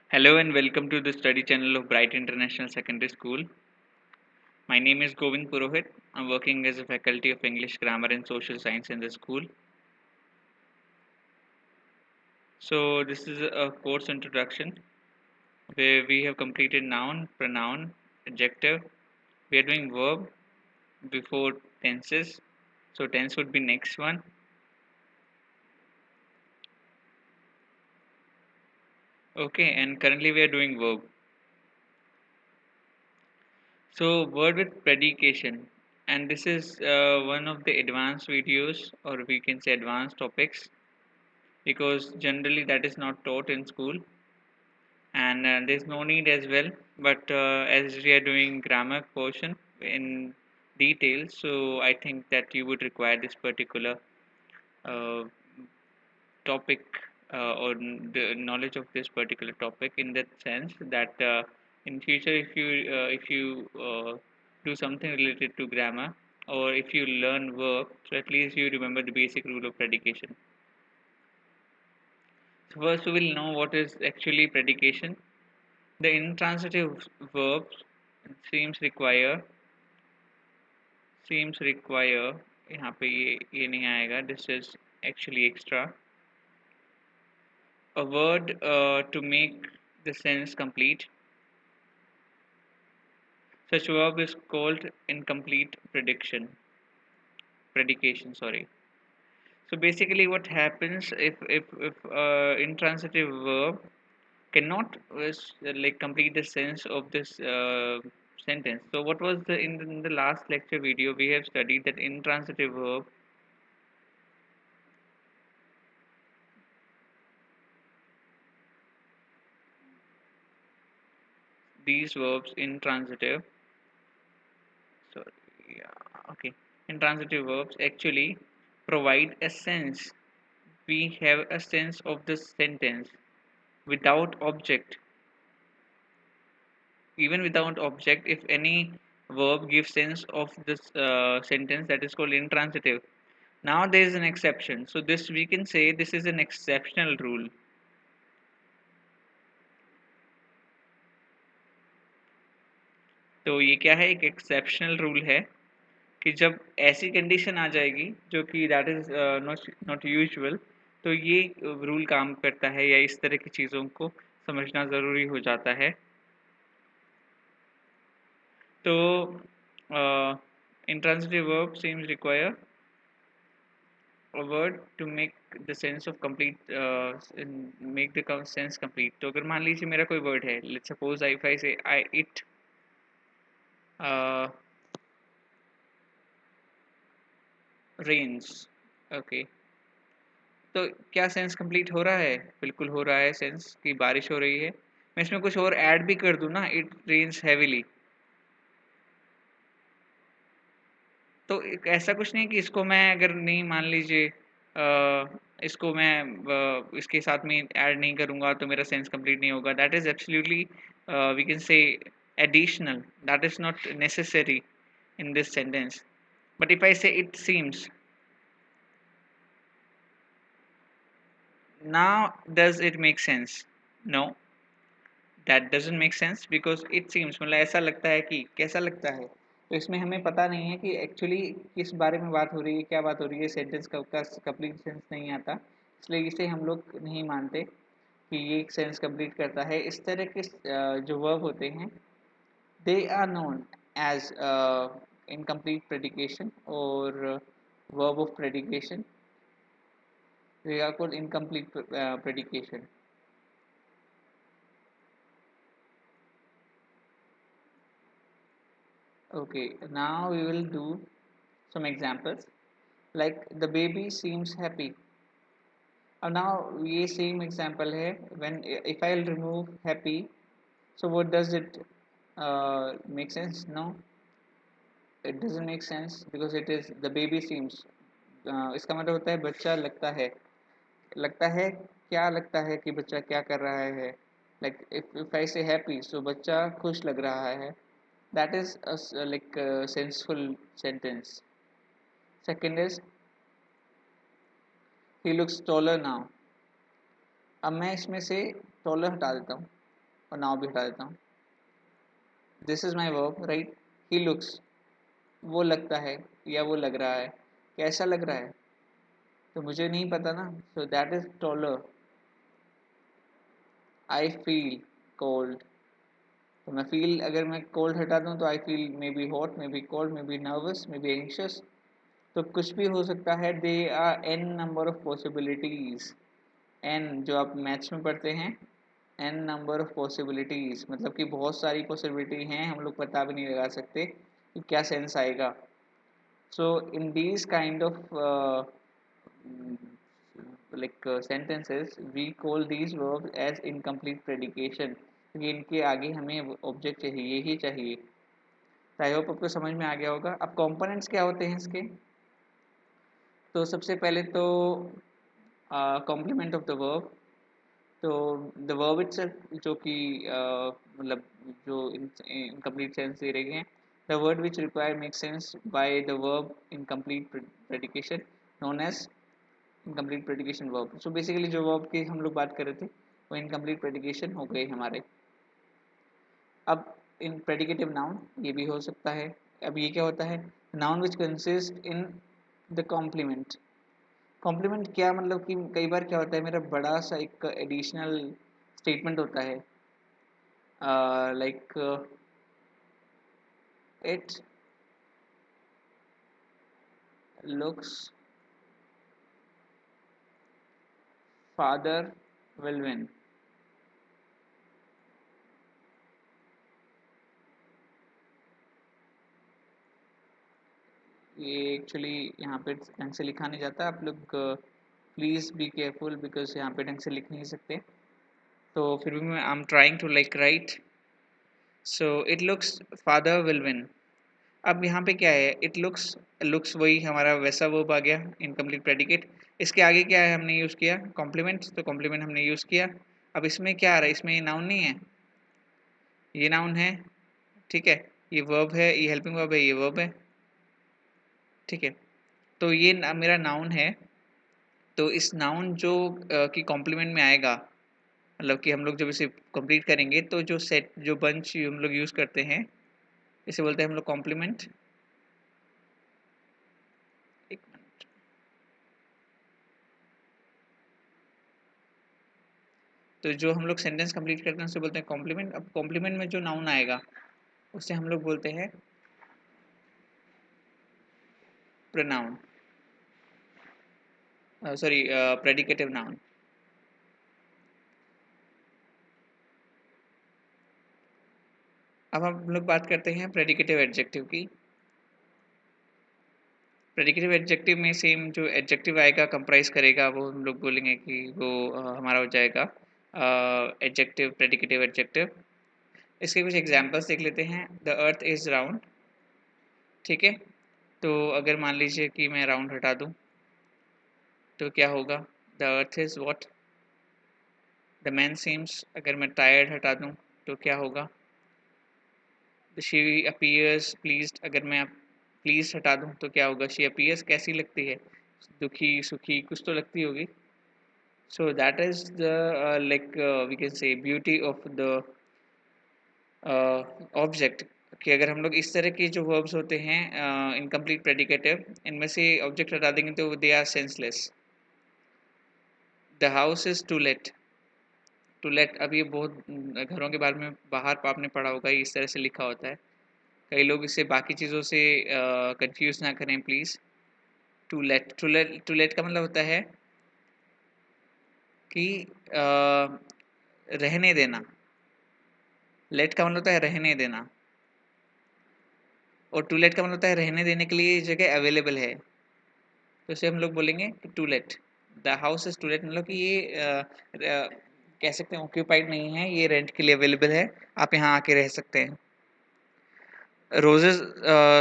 Hello and welcome to the study channel of Bright International Secondary School. My name is Govind Purohit. I'm working as a faculty of English, Grammar and Social Science in the school. So this is a course introduction where we have completed noun, pronoun, adjective. We are doing verb before tenses. So tense would be next one. Okay, and currently we are doing verb. So word with predication, and this is one of the advanced videos, or we can say advanced topics, because generally that is not taught in school, and there's no need as well. But as we are doing grammar portion in detail, so I think that you would require this particular uh, topic, the knowledge of this particular topic, in that sense that in future if you do something related to grammar, or if you learn verb, so at least you remember the basic rule of predication. So first we will know what is actually predication. The intransitive verbs seems require यहाँ पे ये नहीं आएगा, this is actually extra, a word to make the sense complete. Such verb is called incomplete predication, sorry. So basically what happens if intransitive verb cannot like complete the sense of this sentence. So what was in the last lecture video we have studied that intransitive verb, these verbs intransitive, so yeah, okay, intransitive verbs actually provide a sense. We have a sense of the sentence without object. Even without object, if any verb gives sense of this sentence, that is called intransitive. Now there is an exception, so this we can say this is an exceptional rule. तो ये क्या है, एक exceptional rule है कि जब ऐसी condition आ जाएगी जो कि दैट इज नॉट यूजुअल, तो ये रूल काम करता है, या इस तरह की चीज़ों को समझना ज़रूरी हो जाता है. तो intransitive verb seems require a word to make the sense of complete make the sense complete. तो अगर मान लीजिए मेरा कोई वर्ड है, let's suppose if I say I eat uh, rains, okay, तो क्या सेंस कंप्लीट हो रहा है? बिल्कुल हो रहा है सेंस कि बारिश हो रही है. मैं इसमें कुछ और ऐड भी कर दूं ना, इट रेन्स हैवीली, तो ऐसा कुछ नहीं कि इसको मैं अगर नहीं मान लीजिए इसको मैं इसके साथ में ऐड नहीं करूंगा तो मेरा सेंस कंप्लीट नहीं होगा. That is absolutely we can say additional, that is not necessary in this sentence. But if I say it seems, now does it make sense? No, that doesn't make sense because it seems, मतलब ऐसा लगता है कि, कैसा लगता है, तो इसमें हमें पता नहीं है कि एक्चुअली किस बारे में बात हो रही है, क्या बात हो रही है, सेंटेंस का कंप्लीट सेंस नहीं आता, इसलिए इसे हम लोग नहीं मानते कि ये एक सेंस कंप्लीट करता है. इस तरह के जो वर्ब होते हैं, they are known as incomplete predication और verb of predication. They are called incomplete predication. Okay, now we will do some examples. Like the baby seems happy. Now ये same example है. When if I'll remove happy, so what does it make sense? No, it doesn't make sense because it is the baby seems. इसका मतलब होता है बच्चा लगता है. लगता है, क्या लगता है कि बच्चा क्या कर रहा है. Like if I say happy, so बच्चा खुश लग रहा है. That is like a senseful sentence. Second is he looks taller now. अब मैं इसमें से taller हटा देता हूँ. और नाउ भी हटा देता हूँ। This is my verb, right. He looks, वो लगता है या वो लग रहा है, कैसा लग रहा है तो मुझे नहीं पता ना, so that is taller. I feel cold, तो मैं फील, अगर मैं कोल्ड हटा दूँ तो I feel may be hot, may be cold, may be nervous, may be anxious, तो कुछ भी हो सकता है। They are an number of possibilities. An जो आप मैथ्स में पढ़ते हैं, एन नंबर ऑफ पॉसिबिलिटीज मतलब कि बहुत सारी पॉसिबिलिटी हैं, हम लोग पता भी नहीं लगा सकते कि क्या सेंस आएगा। So in these kind of sentences we call these verbs as incomplete predication, क्योंकि इनके आगे हमें ऑब्जेक्ट चाहिए ही चाहिए। आई होप आपको समझ में आ गया होगा। अब कंपोनेंट्स क्या होते हैं इसके, तो सबसे पहले तो कॉम्प्लीमेंट ऑफ द वर्ब। तो द वर्ब इटसेल्फ जो कि मतलब जो इनकम्प्लीट सेंस दे रही है, the word which require make sense by the verb incomplete predication known as incomplete predication verb. So basically जो वर्ब की हम लोग बात कर रहे थे वो इनकम्प्लीट प्रेडिकेशन हो गए हमारे। अब इन प्रेडिकेटिव नाउन ये भी हो सकता है। अब ये क्या होता है, noun which consist in the complement. Complement क्या मतलब कि कई बार क्या होता है, मेरा बड़ा सा एक एडिशनल स्टेटमेंट होता है, like it looks father will win. ये एक्चुअली यहाँ पे ढंग से लिखा नहीं जाता, आप लोग प्लीज़ बी केयरफुल बिकॉज यहाँ पे ढंग से लिख नहीं सकते, तो फिर भी मैं I am trying to like right. So it looks father will win. अब यहाँ पे क्या है, इट लुक्स, लुक्स वही हमारा वैसा वर्ब आ गया इनकम्प्लीट प्रेडिकेट। इसके आगे क्या है, हमने यूज़ किया कॉम्प्लीमेंट, तो कॉम्प्लीमेंट हमने यूज़ किया। अब इसमें क्या आ रहा है, इसमें ये नाउन नहीं है, ये नाउन है, ठीक है, ये वर्ब है, ये हेल्पिंग वर्ब है, ये वर्ब है, ठीक है। तो ये मेरा नाउन है, तो इस नाउन जो कि कॉम्प्लीमेंट में आएगा, मतलब कि हम लोग जब इसे कंप्लीट करेंगे तो जो सेट जो बंच हम लोग यूज़ करते हैं इसे बोलते हैं हम लोग कॉम्प्लीमेंट। एक मिनट, तो जो हम लोग सेंटेंस कंप्लीट करते हैं उसे बोलते हैं कॉम्प्लीमेंट। अब कॉम्प्लीमेंट में जो नाउन आएगा उसे हम लोग बोलते हैं प्रोनाउन, सॉरी प्रेडिकेटिव नाउन। अब हम लोग बात करते हैं प्रेडिकेटिव एडजेक्टिव की। प्रेडिकेटिव एडजेक्टिव में सेम जो एडजेक्टिव आएगा कंप्राइज करेगा, वो हम लोग बोलेंगे कि वो हमारा हो जाएगा एडजेक्टिव, प्रेडिकेटिव एडजेक्टिव। इसके कुछ एग्जांपल्स देख लेते हैं। द अर्थ इज़ राउंड, ठीक है, तो अगर मान लीजिए कि मैं राउंड हटा दूं तो क्या होगा, the earth is what. The man seems, अगर मैं टायर्ड हटा दूं तो क्या होगा, शी अपीयर्स प्लीज्ड, अगर मैं प्लीज हटा दूं तो क्या होगा, शी अपीयर्स कैसी लगती है, दुखी, सुखी, कुछ तो लगती होगी। So that is the like we can say beauty of the object, कि अगर हम लोग इस तरह के जो वर्ब्स होते हैं इनकम्प्लीट प्रेडिकेटिव, इनमें से ऑब्जेक्ट हटा देंगे तो they are senseless. The house is too late, too late, अब ये बहुत घरों के बारे में बाहर आपने पढ़ा होगा, ये इस तरह से लिखा होता है, कई लोग इसे बाकी चीज़ों से कंफ्यूज ना करें please. Too late, too late का मतलब होता है कि रहने देना। लेट का मतलब होता है रहने देना, और टू लेट का मतलब होता है रहने देने के लिए जगह अवेलेबल है, तो इसे हम लोग बोलेंगे कि too late. The house is too late, मतलब कि ये कह सकते हैं ऑक्यूपाइड नहीं है, ये रेंट के लिए अवेलेबल है, आप यहाँ आके रह सकते हैं। Roses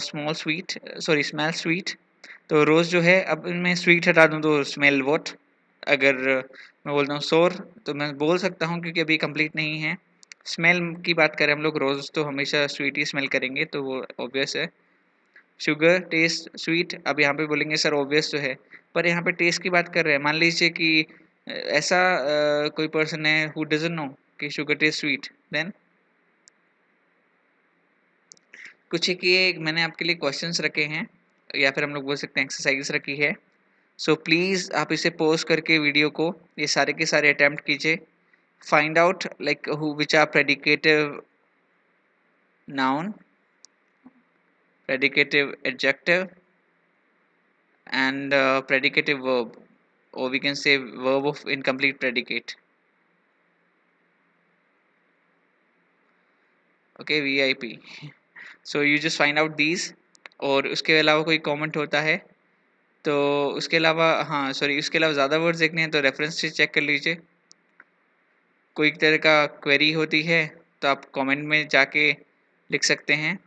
small sweet, sorry smell sweet, तो रोज़ जो है, अब इनमें स्वीट हटा दूँ तो स्मेल वॉट। अगर मैं बोलता हूँ सोर तो मैं बोल सकता हूँ क्योंकि अभी कंप्लीट नहीं है। स्मेल की बात करें हम लोग, रोज़ तो हमेशा स्वीट ही स्मेल करेंगे, तो वो ऑब्वियस है। शुगर टेस्ट स्वीट, अब यहाँ पे बोलेंगे सर ऑब्वियस तो है, पर यहाँ पे टेस्ट की बात कर रहे हैं। मान लीजिए कि ऐसा कोई पर्सन है हु डजंट नो कि शुगर टेस्ट स्वीट, देन कुछ एक ये मैंने आपके लिए क्वेश्चंस रखे हैं, या फिर हम लोग बोल सकते हैं एक्सरसाइज रखी है। सो प्लीज़ आप इसे पोस्ट करके वीडियो को ये सारे के सारे अटेम्प्ट कीजिए। Find out like who which are predicative noun, predicative adjective, and predicative verb, or we can say verb of incomplete predicate. Okay, VIP. So you just find out these. और उसके अलावा कोई कमेंट होता है तो उसके अलावा, हाँ सॉरी, उसके अलावा ज़्यादा वर्ड्स देखने हैं तो रेफरेंस से चेक कर लीजिए। कोई तरह का क्वेरी होती है तो आप कमेंट में जाके लिख सकते हैं।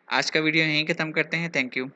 आज का वीडियो यहीं ख़त्म करते हैं। Thank you.